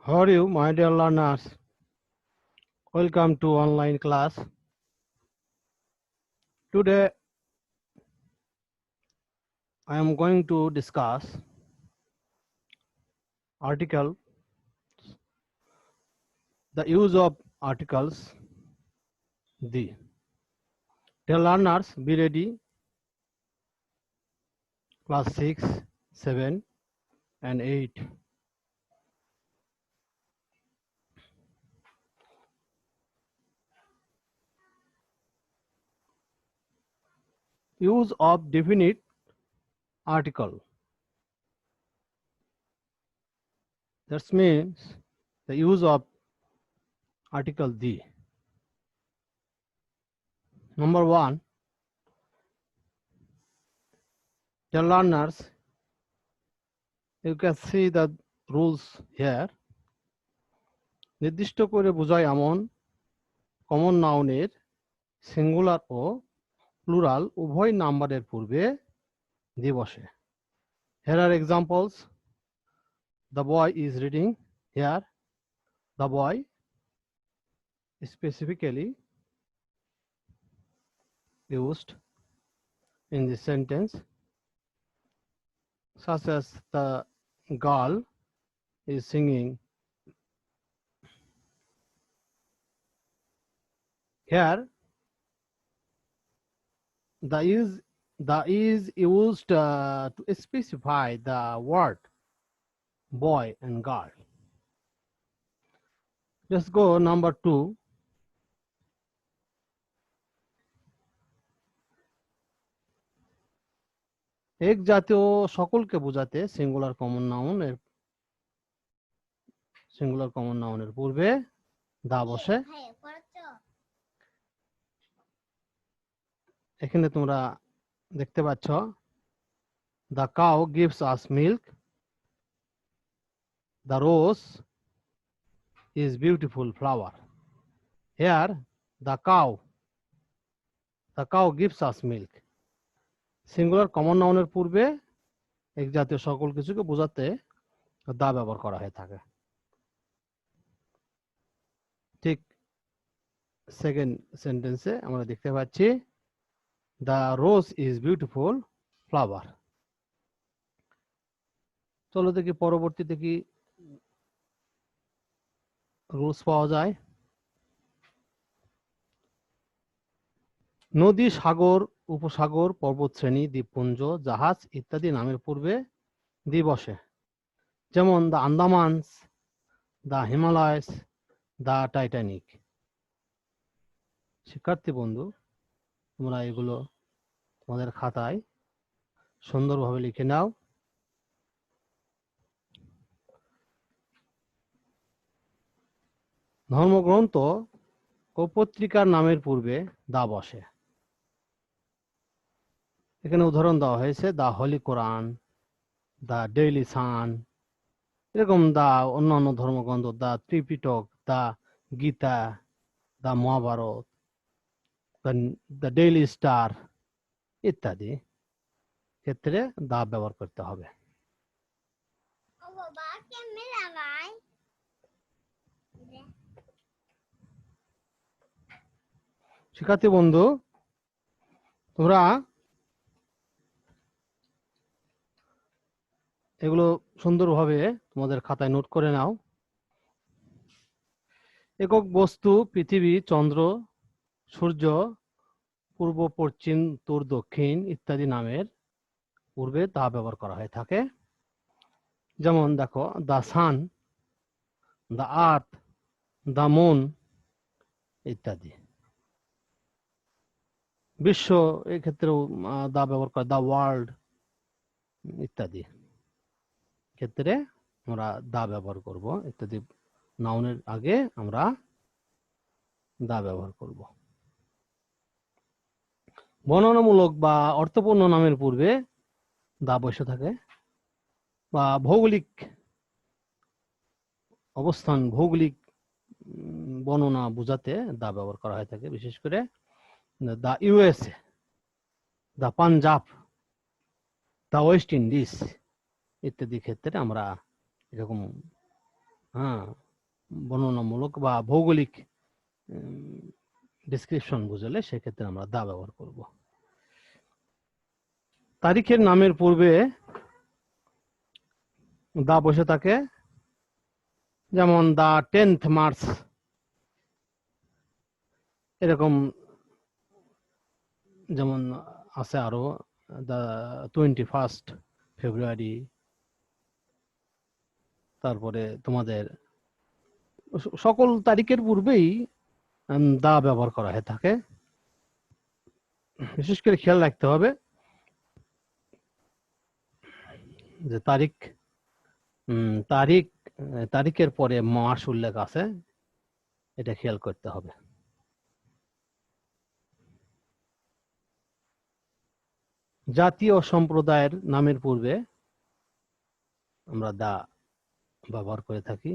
How are you, my dear learners? Welcome to online class. Today, I am going to discuss article, the use of articles. The dear learners, be ready. Class 6, 7, and 8. Use of definite article. That means the use of article the. Number 1, dear learners, you can see the rules here. নির্দিষ্ট করে বোঝায় এমন common নাউনের singular ও plural উভয় নাম্বারের পূর্বে দি বসে। Here are examples. The boy is reading. Here, the boy specifically used in this sentence, such as the girl is singing. Here, the is used to specify the word boy and girl. Let's go number 2. এক জাতীয় সকলকে বোঝাতে singular common নাউনের পূর্বে দা বসে। এখানে তোমরা দেখতে পাচ্ছ, the cow gives us milk, the rose is beautiful flower. Here, the cow gives us milk. Singular common নাউনের পূর্বে এক জাতীয় সকল কিছুকে বোঝাতে দা ব্যবহার করা হয়ে থাকে। ঠিক সেকেন্ড সেন্টেন্সে আমরা দেখতে পাচ্ছি, the rose is beautiful flower. চলো দেখি পরবর্তীতে কি রুলস পাওয়া যায়। নদী, সাগর, উপসাগর, পর্বতশ্রেণী, দ্বীপপুঞ্জ, জাহাজ ইত্যাদি নামের পূর্বে দি বসে। যেমন the Andamans, the Himalayas, the Titanic. শিক্ষার্থী বন্ধু, তোমরা এগুলো তোমাদের খাতায় সুন্দরভাবে লিখে নাও। ধর্মগ্রন্থ ও পত্রিকার নামের পূর্বে দা বসে। এখানে উদাহরণ দেওয়া হয়েছে, দা হোলি কোরআন, দা ডেইলি সান, এরকম দা অন্যান্য ধর্মগ্রন্থ, দা ত্রিপিটক, দা গীতা, দা মহাভারত, দা ডেইলি স্টার ইত্যাদি ক্ষেত্রে দা ব্যবহার করতে হবে। শিক্ষার্থী বন্ধু, তোমরা এগুলো সুন্দরভাবে তোমাদের খাতায় নোট করে নাও। একক বস্তু পৃথিবী, চন্দ্র, সূর্য, পূর্ব, পশ্চিম, উত্তর, দক্ষিণ ইত্যাদি নামের পূর্বে দা ব্যবহার করা হয়ে থাকে। যেমন দেখো, the sun, the earth, the moon ইত্যাদি। বিশ্ব, এই ক্ষেত্রেও দা ব্যবহার করে, দ্য ওয়ার্ল্ড ইত্যাদি ক্ষেত্রে আমরা দা ব্যবহার করব। ইত্যাদি নাউনের আগে আমরা দা ব্যবহার করব। বর্ণনামূলক বা অর্থপূর্ণ নামের পূর্বে দা বসে থাকে, বা ভৌগোলিক অবস্থান, ভৌগোলিক বর্ণনা বোঝাতে দা ব্যবহার করা হয়ে থাকে। বিশেষ করে দা ইউএসএ, দা পাঞ্জাব, দা ওয়েস্ট ইন্ডিজ ইত্যাদি ক্ষেত্রে আমরা এরকম হ্যাঁ, বর্ণনামূলক বা ভৌগোলিক ডেসক্রিপশন বুঝালে সেক্ষেত্রে আমরা দা ব্যবহার করব। তারিখের নামের পূর্বে দা বসে থাকে, যেমন দা 10th মার্চ, এরকম যেমন আছে আরো দা 21st ফেব্রুয়ারি। তারপরে তোমাদের সকল তারিখের পূর্বেই দা ব্যবহার করা হয়ে থাকে। বিশেষ করে খেয়াল রাখতে হবে যে তারিখের পরে মাস উল্লেখ আছে, এটা খেয়াল করতে হবে। জাতি ও সম্প্রদায়ের নামের পূর্বে আমরা দা ব্যবহার করে থাকি,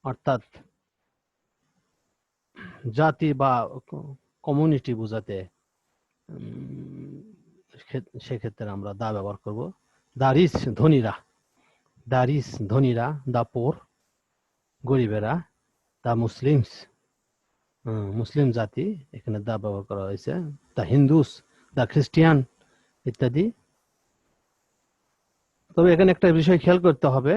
অর্থাৎ জাতি বা কমিউনিটি বোঝাতে সেক্ষেত্রে আমরা দা ব্যবহার করব। দা রিচ ধনীরা, দা পোর গরিবেরা, দা মুসলিম জাতি, এখানে দা ব্যবহার করা হয়েছে। দা হিন্দুস, দা খ্রিস্টিয়ান ইত্যাদি। তবে এখানে একটা বিষয় খেয়াল করতে হবে,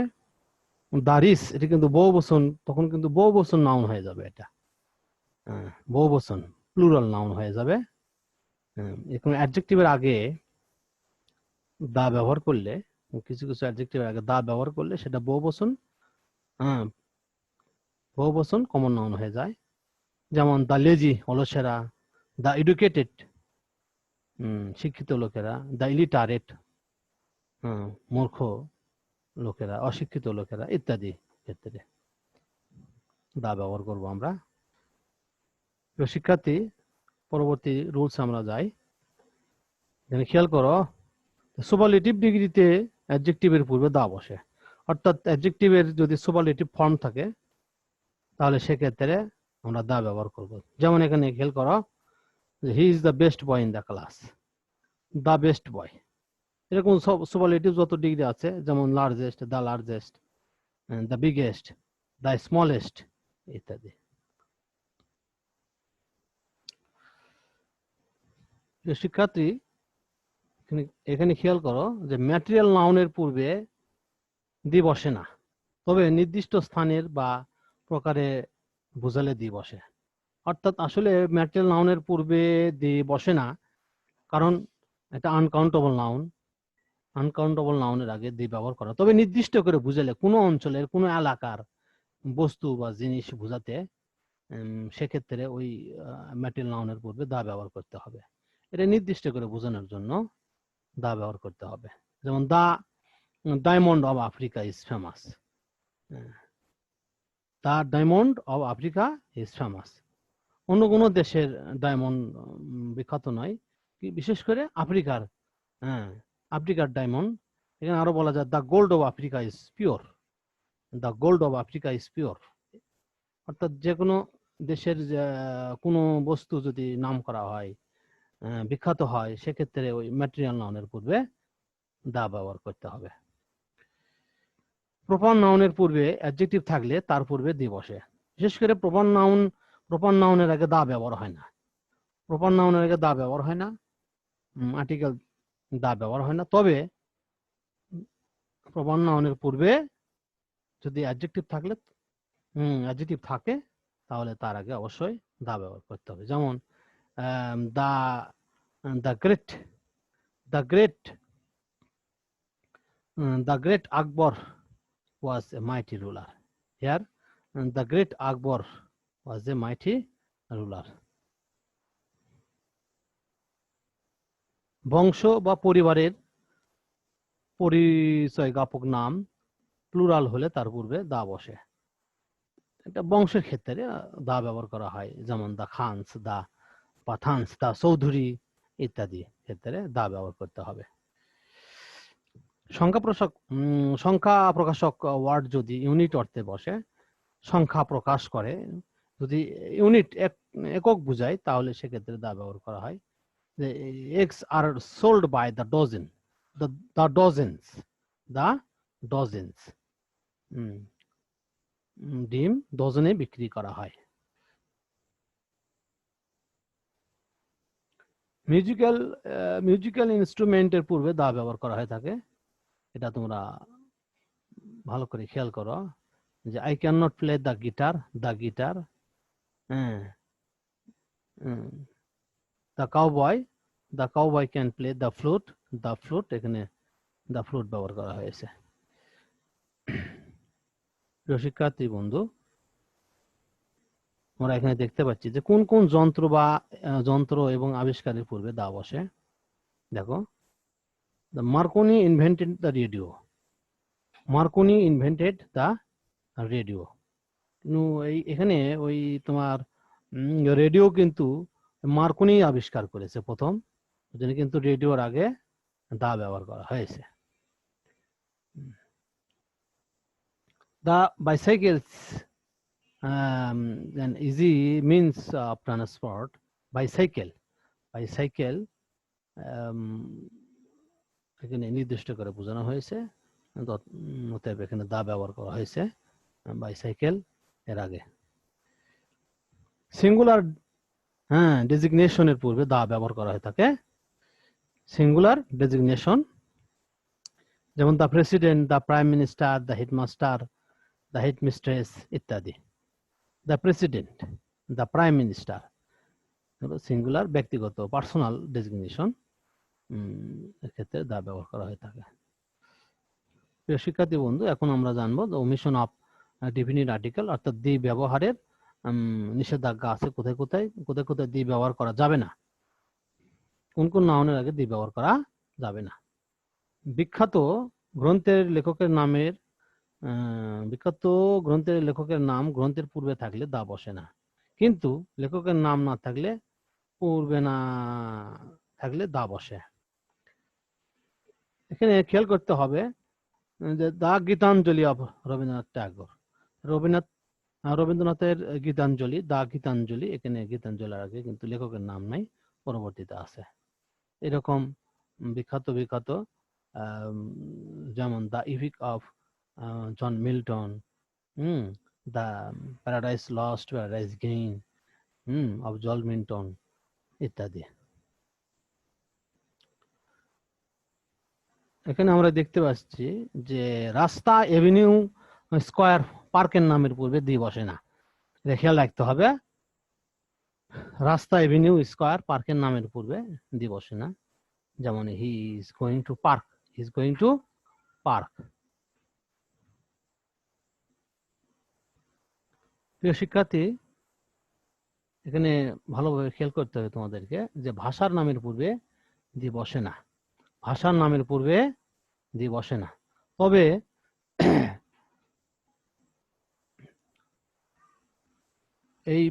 দারিস এটা কিন্তু বহুবচন, তখন কিন্তু বহুবচন নাউন হয়ে যাবে, এটা বহুবচন প্লুরাল নাউন হয়ে যাবে। এখন অ্যাডজেক্টিভের আগে দা ব্যবহার করলে, কিছু কিছু অ্যাডজেক্টিভের আগে দা ব্যবহার করলে সেটা বহুবচন কমন নাউন হয়ে যায়। যেমন দা লেজি অলসেরা, দা এডুকেটেড শিক্ষিত লোকেরা, দা ইলিটারেট মূর্খ লোকেরা, অশিক্ষিত লোকেরা ইত্যাদি ক্ষেত্রে দা ব্যবহার করব আমরা। শিক্ষার্থী, পরবর্তী রুলস আমরা যাই। এখানে খেয়াল করো, সুপারলেটিভ ডিগ্রিতে অ্যাডজেক্টিভের পূর্বে দা বসে, অর্থাৎ অ্যাডজেক্টিভের যদি সুপারলেটিভ ফর্ম থাকে তাহলে সেক্ষেত্রে আমরা দা ব্যবহার করব। যেমন এখানে খেয়াল করো, he is the best boy in the class, the best boy. এরকম সব সুপারলেটিভ যত ডিগ্রি আছে, যেমন largest, the largest, the biggest, the smallest ইত্যাদি। শিক্ষার্থী, এখানে খেয়াল করো যে ম্যাটেরিয়াল নাউনের পূর্বে দি বসে না, তবে নির্দিষ্ট স্থানের বা প্রকারে বোঝালে দি বসে। অর্থাৎ আসলে ম্যাটেরিয়াল নাউনের পূর্বে দি বসে না, কারণ এটা আনকাউন্টেবল নাউনের আগে দি ব্যবহার করা। তবে নির্দিষ্ট করে বুঝালে, কোনো অঞ্চলের কোনো এলাকার বস্তু বা জিনিস বোঝাতে সেক্ষেত্রে ওই ম্যাটেরিয়াল নাউনের পূর্বে দা ব্যবহার করতে হবে। এটা নির্দিষ্ট করে বোঝানোর জন্য দা ব্যবহার করতে হবে। যেমন the diamond of Africa is famous, the diamond of Africa is famous. অন্য কোনো দেশের ডায়মন্ড বিখ্যাত নয়, বিশেষ করে আফ্রিকার ডায়মন্ড। এখানে আরো বলা যায়, the gold of Africa is pure, the gold of Africa is pure. অর্থাৎ যে কোনো দেশের কোনো বস্তু যদি নাম করা হয়, বিখ্যাত হয়, সেক্ষেত্রে ওই ম্যাটেরিয়াল নাউনের পূর্বে দা ব্যবহার করতে হবে। প্রপার নাউনের পূর্বে অ্যাডজেক্টিভ থাকলে তার পূর্বে দি বসে। বিশেষ করে প্রপার নাউনের আগে দা ব্যবহার হয় না, আর্টিকেল দা ব্যবহার হয় না। তবে প্রপার নাউনের পূর্বে যদি অ্যাডজেক্টিভ থাকে তাহলে তার আগে অবশ্যই দা ব্যবহার করতে হবে। যেমন the great Akbar was a mighty ruler. Here, the great Akbar was a mighty ruler. বংশ বা পরিবারের পরিচয় জ্ঞাপক নাম প্লুরাল হলে তার পূর্বে দা বসে। এটা বংশের ক্ষেত্রে দা ব্যবহার করা হয়, যেমন দা খানস, দা পাঠানস, দা চৌধুরী ইত্যাদি ক্ষেত্রে দা ব্যবহার করতে হবে। সংখ্যা প্রকাশক ওয়ার্ড যদি ইউনিট অর্থে বসে, সংখ্যা প্রকাশ করে, যদি ইউনিট একক বুঝায়, তাহলে সেক্ষেত্রে দা ব্যবহার করা হয়। যে eggs are sold by the dozen, the dozens. ডিম ডজনে বিক্রি করা হয়। মিউজিক্যাল ইনস্ট্রুমেন্টের পূর্বে দা ব্যবহার করা হয়ে থাকে। এটা তোমরা ভালো করে খেয়াল করো যে I can not play the guitar, হ্যাঁ, the cowboy can play the flute, এখানে দ্য ফ্লুট ব্যবহার করা হয়েছে। প্রিয় শিক্ষার্থী বন্ধু, আমরা এখানে দেখতে পাচ্ছি যে কোন কোন যন্ত্র এবং আবিষ্কারের পূর্বে দা বসে। দেখো, the Marconi invented the radio. Marconi invented the radio. এখানে ওই তোমার রেডিও কিন্তু মার্কনি আবিষ্কার করেছে প্রথম, কিন্তু রেডিওর আগে দা ব্যবহার করা হয়েছে। The bicycles an easy means of transport. Bicycle এখানে নির্দিষ্ট করে বোঝানো হয়েছে, অতএব এখানে দা ব্যবহার করা হয়েছে বাইসাইকেল এর আগে। সিঙ্গুলার ডেজিগনেশনের পূর্বে দা ব্যবহার করা হয়ে থাকে। সিঙ্গুলার ডেজিগনেশন যেমন the president, the prime minister, the headmaster, the headmistress ইত্যাদি। The president, the prime minister singular ব্যক্তিগত পার্সোনাল ডেজিগনেশন, এক্ষেত্রে দা ব্যবহার করা হয়ে থাকে। প্রিয় শিক্ষার্থী বন্ধু, এখন আমরা জানবো দ্য ওমিশন অফ ডিফিনিট আর্টিকেল, অর্থাৎ দি ব্যবহারের নিষেধাজ্ঞা আছে, কোথায় কোথায় দি ব্যবহার করা যাবে না, কোন কোন নাউনের আগে দি ব্যবহার করা যাবে না। বিখ্যাত গ্রন্থের লেখকের নাম গ্রন্থের পূর্বে থাকলে দা বসে না, কিন্তু লেখকের নাম না থাকলে পূর্বে না থাকলে দা বসে। এখানে খেয়াল করতে হবে যে দা গীতাঞ্জলি অফ রবীন্দ্রনাথ ট্যাগর, রবীন্দ্রনাথের গীতাঞ্জলি, দা গীতাঞ্জলি, এখানে গীতাঞ্জলির আগে কিন্তু লেখকের নাম নাই, পরবর্তীতে আছে। এরকম বিখ্যাত যেমন the epic of John Milton, the Paradise Lost, Paradise gain of John Milton ইত্যাদি। এখানে আমরা দেখতে পাচ্ছি যে রাস্তা, এভিনিউ, স্কয়ার, পার্কের নামের পূর্বে দি বসে না। এটা খেয়াল রাখতে হবে, রাস্তা, এভিনিউ, স্কয়ার, পার্কের নামের পূর্বে দি বসে না। যেমন he is going to park. প্রিয় শিক্ষার্থী, এখানে ভালোভাবে খেয়াল করতে হবে তোমাদেরকে যে ভাষার নামের পূর্বে দি বসে না, ভাষার নামের পূর্বে দি বসে না। তবে এই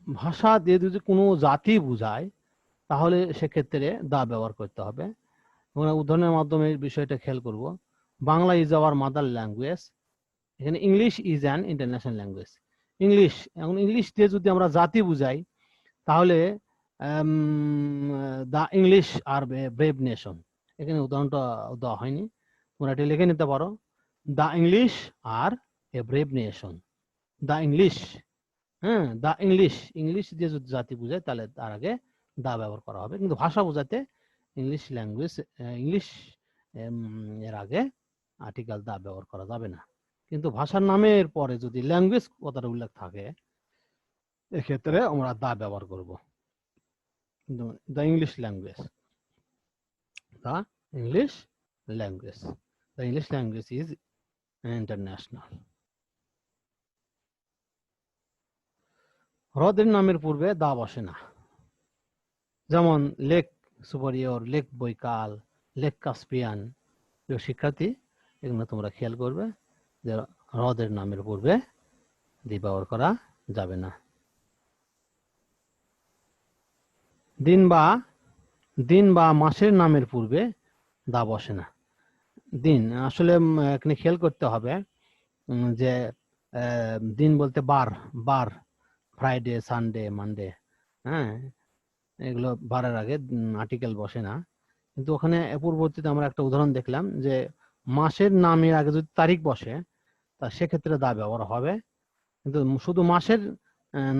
ভাষা দিয়ে যদি কোনো জাতি বোঝায় তাহলে সেক্ষেত্রে দা ব্যবহার করতে হবে। উদাহরণের মাধ্যমে বিষয়টা খেয়াল করব। Bangla is our mother language, এখানে English is an international language. English দিয়ে যদি আমরা জাতি বুঝাই তাহলে the English are brave nation, এখানে উদাহরণটা দেওয়া হয়নি, তোমরা এটা লিখে নিতে পারো। The English are a brave nation, the English, the English দিয়ে যদি জাতি বুঝায় তাহলে তার আগে দা ব্যবহার করা হবে, কিন্তু ভাষা বোঝাতে ইংলিশ এর আগে আর্টিকেল দা ব্যবহার করা যাবে না। কিন্তু ভাষার নামের পরে যদি ল্যাঙ্গুয়েজ কথার উল্লেখ থাকে এক্ষেত্রে আমরা দা ব্যবহার করব। The English language is international. হ্রদের নামের পূর্বে দা বসে না, যেমন লেক সুপারিয়র, লেক বৈকাল, লেক কাস্পিয়ান। প্রিয় শিক্ষার্থী, এগুলো তোমরা খেয়াল করবে যে হ্রদের নামের পূর্বে দি ব্যবহার করা যাবে না। দিন বা মাসের নামের পূর্বে দা বসে না। দিন আসলে এখানে খেয়াল করতে হবে যে দিন বলতে বার, ফ্রাইডে, সানডে, মানডে, এগুলো বারের আগে আর্টিকেল বসে না। কিন্তু ওখানে পূর্ববর্তীতে আমরা একটা উদাহরণ দেখলাম যে মাসের নামের আগে যদি তারিখ বসে তা সেক্ষেত্রে দা ব্যবহার হবে, কিন্তু শুধু মাসের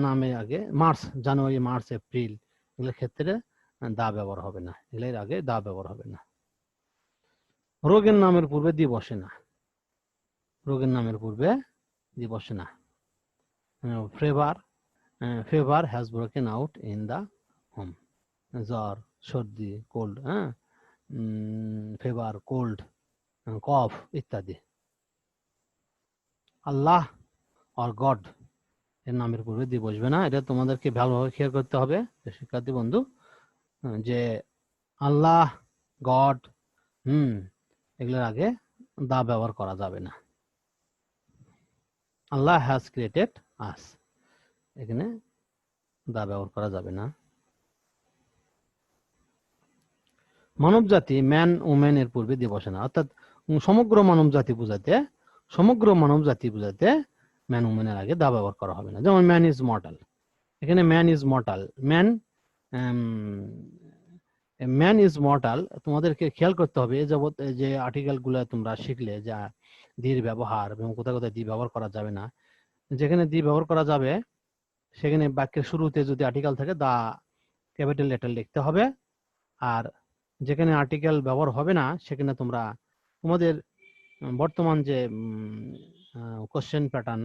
নামে আগে মার্চ, জানুয়ারি, মার্চ, এপ্রিল এগুলোর ক্ষেত্রে দা ব্যবহার হবে না, এগুলোর আগে দা ব্যবহার হবে না। রোগের নামের পূর্বে দি বসে না, রোগের নামের পূর্বে দি বসে না। Fever has broken out in the home, জ্বর, সর্দি, কোল্ড, ফেভার, কোল্ড, কফ ইত্যাদি। আল্লাহ আর গড এর নামের পূর্বে দি বসবে না, এটা তোমাদেরকে ভালোভাবে খেয়াল করতে হবে শিক্ষার্থী বন্ধু, যে আল্লাহ, গড, এগুলোর আগে দা ব্যবহার করা যাবে না। আল্লাহ হ্যাজ ক্রিয়েটেড আস, এখানে দা ব্যবহার করা যাবে না। মানব জাতি, ম্যান ওম্যান এর পূর্বে দিয়ে বসে না, অর্থাৎ সমগ্র মানব জাতি বোঝাতে, ম্যান ওম্যানের আগে দা ব্যবহার করা হবে না। যেমন ম্যান ইজ মর্টাল, এখানে man is mortal, man is mortal তোমাদেরকে খেয়াল করতে হবে। যাবত যে আর্টিকেল গুলো তোমরা শিখলে, যা দির ব্যবহার এবং কোথায় কোথায় দি ব্যবহার করা যাবে না, যেখানে দি ব্যবহার করা যাবে সেখানে বাক্যের শুরুতে যদি আর্টিকেল থাকে দা ক্যাপিটাল লেটার লিখতে হবে, আর যেখানে আর্টিকেল ব্যবহার হবে না সেখানে তোমরা তোমাদের বর্তমান যে কোশ্চেন প্যাটার্ন,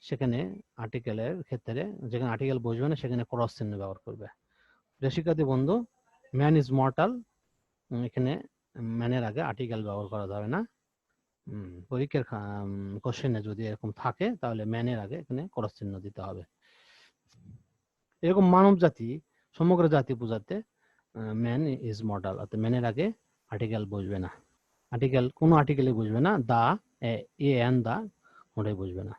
সেখানে আর্টিকেলের ক্ষেত্রে যেখানে আর্টিকেল বসবে না সেখানে ক্রস চিহ্ন ব্যবহার করবে। শিক্ষার্থী বন্ধু, ম্যান ইজ মর্টাল, এখানে ম্যানের আগে আর্টিকেল ব্যবহার করা যাবে না। পরীক্ষার কোশ্চেনে যদি এরকম থাকে তাহলে ম্যানের আগে এখানে ক্রস চিহ্ন দিতে হবে। এরকম মানব জাতি, সমগ্র জাতি বোঝাতে ম্যান ইজ মর্টাল, অর্থাৎ ম্যানের আগে আর্টিকেল বসবে না, আর্টিকেল কোনো আর্টিকেলই বসবে না, দা এ এন দা কোনটাই বসবে না।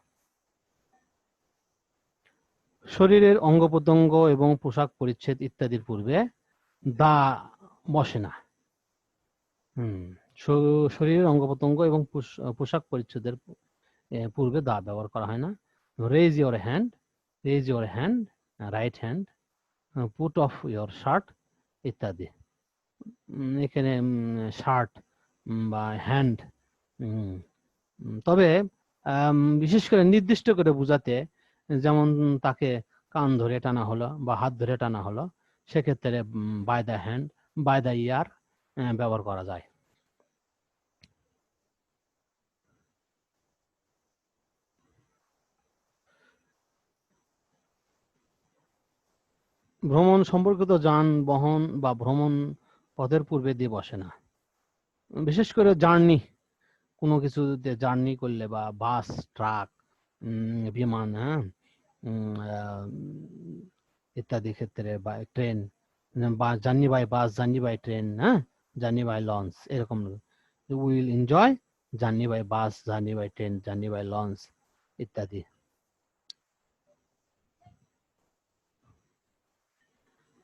শরীরের অঙ্গ প্রত্যঙ্গ এবং পোশাক পরিচ্ছদ ইত্যাদির পূর্বে দা বসে না। শরীরের অঙ্গ প্রত্যঙ্গ এবং পোশাক পরিচ্ছদের পূর্বে দা ব্যবহার করা হয় না। Raise your hand, right hand, put off your shirt ইত্যাদি। এখানে শার্ট বা হ্যান্ড, তবে বিশেষ করে নির্দিষ্ট করে বোঝাতে, যেমন তাকে কান ধরে টানা হলো বা হাত ধরে টানা হলো, সেক্ষেত্রে by the hand, by the ear ব্যবহার করা যায়। ভ্রমণ সম্পর্কিত যানবাহন বা ভ্রমণ পথের পূর্বে দিয়ে বসে না। বিশেষ করে জার্নি, কোনো কিছুতে জার্নি করলে বা বাস, ট্রাক, বিমান, ইত্যাদি ক্ষেত্রে, বা ট্রেন, বা journey by bus, journey by train, journey by launch, এরকম will enjoy journey by bus, journey by train, journey by launch ইত্যাদি।